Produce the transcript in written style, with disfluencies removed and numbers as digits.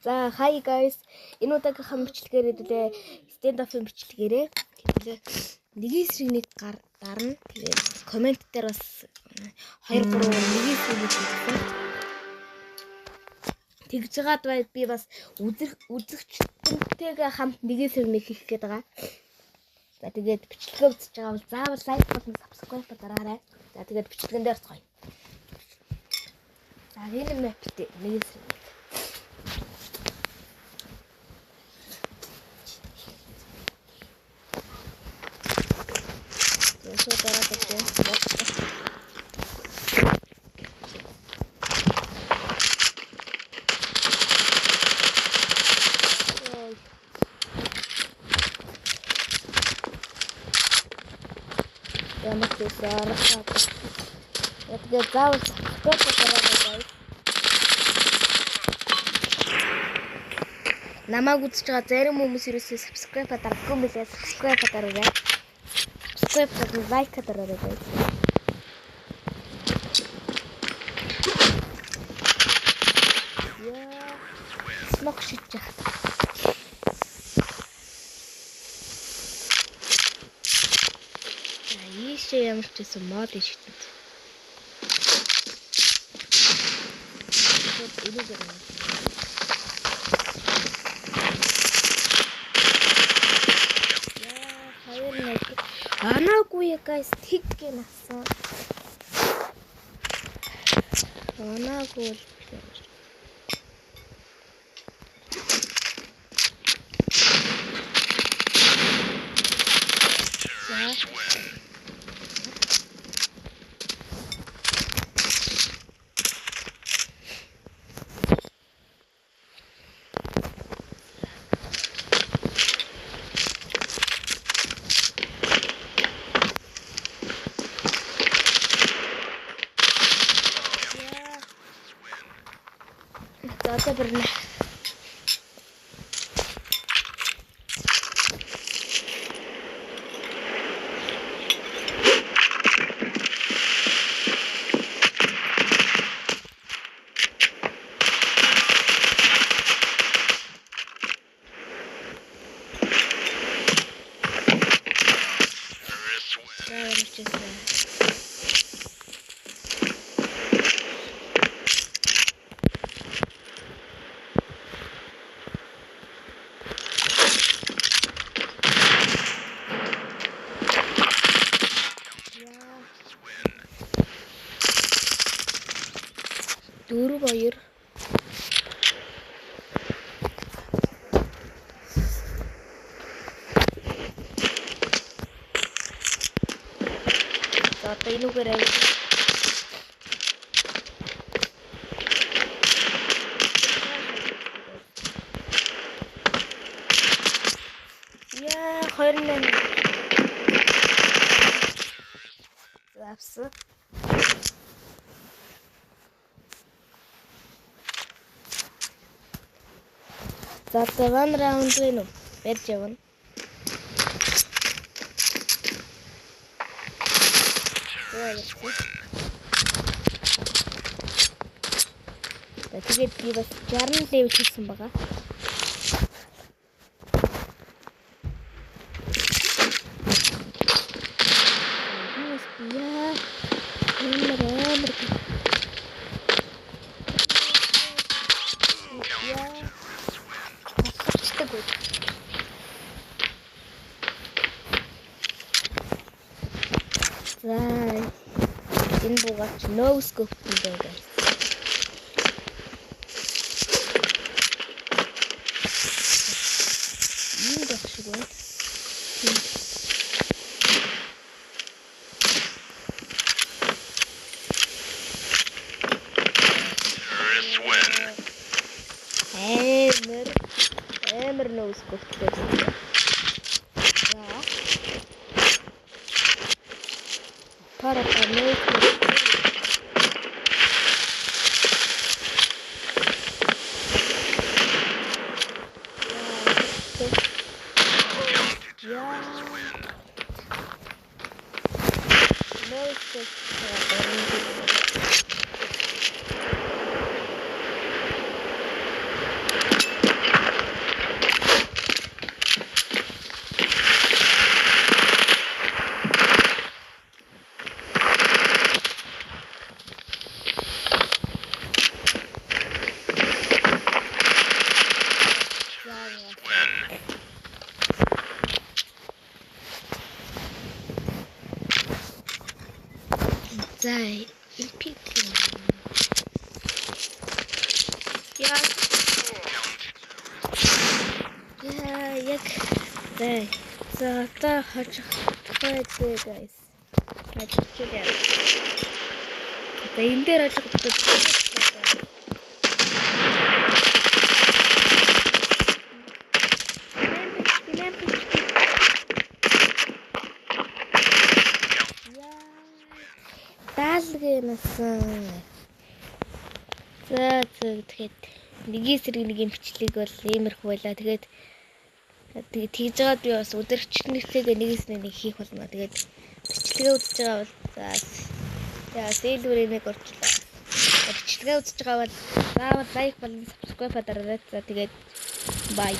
За hi guys. Энэ удаагийн бичлэгээр хэдүүлээ stand up-ын бичлэгээрээ хэдүүлээ нэгэн эсрэг нэг гарна. Тэгээд комент дээр бас 2 3 нэгэн эсрэг нэг хийсэн. Тэгж жагаад би бас үзэгчдэнтэйгээ хамт нэгэн эсрэг нэг хийх гээд байгаа. За тэгээд бичлэгээ үзэж байгаа бол заавал лайк болон subscribe дараарай. За тэгээд бичлэгэн дээр цогё. За энэ мэптэй нэгэн эсрэг нэг. So darаад байна. Ямаг тийсээр яг заавал subscribe дараарай. Намайг үзэж байгаа зарим хүмүүс ерөөсөө subscribe дараагүй юм билээ. Subscribe дараарай. Subscribe and like дараарай guys. Яа. Смок шидчих. Ийшээ ямар ч гэсэн мод шидэх. Анаагүй guys тэггээ насан. Анаагүй за бернэ. Дөрөв баяр. За тэнүүгээр авъя. Яа, 28. Завсаа. За 1 раунд гэнэ. Бэж явна. Тэгээд би бас 60 левел хийсэн байгаа. Энэ бугаач no scope гэдэг guys. Энэ дэвшгүй. Эмер no scope гэдэг. Para байгаа. Яг за одоо хожих байдаг guys. Хажчихлаа. За энэ дээр хожих гэдэг. Даалгэнасан. За тэгэхэд нэгээс сэрэг нэг юм бичлэг бол иймэрхүү байла. Тэгээд тэгж жагаад би бас өдөрчнөстэйгээ нэгээс нэг хийх болно. Тэгээд бичлэгээ үзэж байгаа бол за зээлүүрээ нэг орчлоо. Бичлэгээ үзэж байгаа бол заавал лайк болон subscribe дараарай. За тэгээд bye.